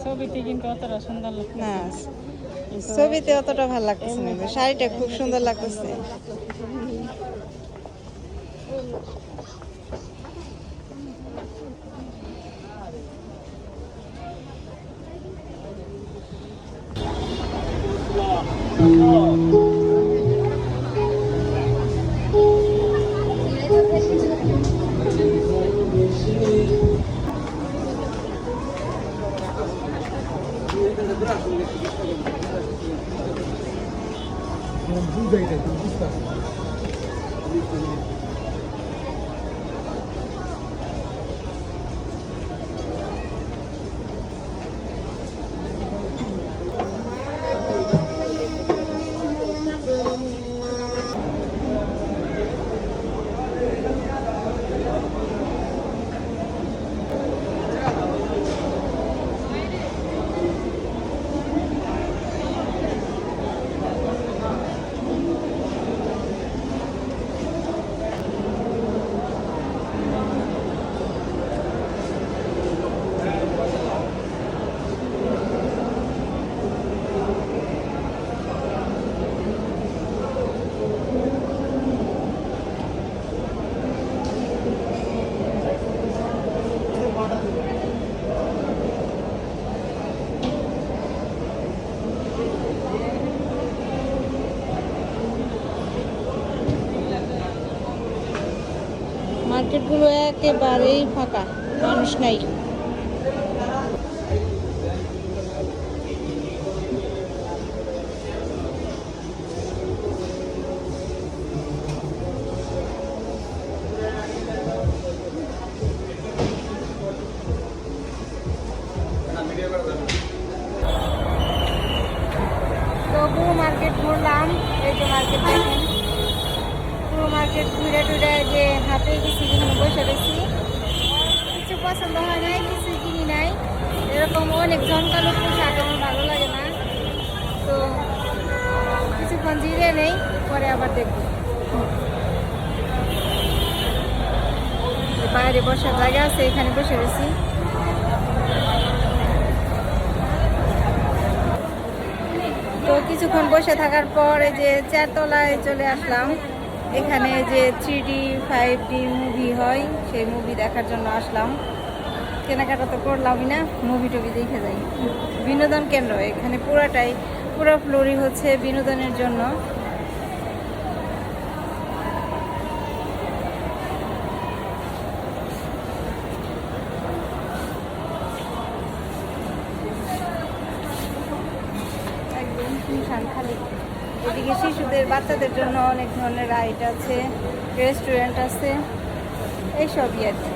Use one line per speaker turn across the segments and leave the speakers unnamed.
ছবিতে কিন্তু অতটা সুন্দর লাগছে
না, ছবিতে অতটা ভালো লাগতেছে না, শাড়িটা খুব সুন্দর লাগতেছে। মার্কেটগুলো একেবারেই ফাঁকা, মানুষ নাই। তবু মার্কেট ঘুরলাম, এই যে মার্কেট দেখেন, পুরো মার্কেট ঘুরে টুরে যে হাতে কিছু কিনে বসে রয়েছি। কিছু পছন্দ হয় নাই, কিছু কিনি নাই, এরকম অনেক জমকালো পোশাক আমার ভালো লাগে না। তো কিছুক্ষণ জিরে নেই, পরে আবার দেখবো। বাইরে বসার জায়গা আছে, এখানে বসে রয়েছি। তো কিছুক্ষণ বসে থাকার পর এই যে 4 তলায় চলে আসলাম। এখানে যে 3D 5D মুভি হয়, সেই মুভি দেখার জন্য আসলাম। কেনাকাটা তো করলামই না, মুভি টুভি দেখে যাই। বিনোদন কেন্দ্র এখানে পুরো ফ্লোরই হচ্ছে বিনোদনের জন্য। একদম শুনশান খালি। এদিকে শিশুদের বাচ্চাদের জন্য অনেক ধরনের রাইড আছে, রেস্টুরেন্ট আছে, এইসবই আর কি।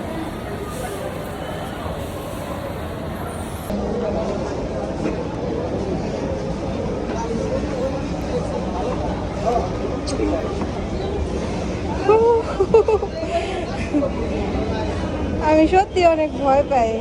আমি সত্যি অনেক ভয় পাই।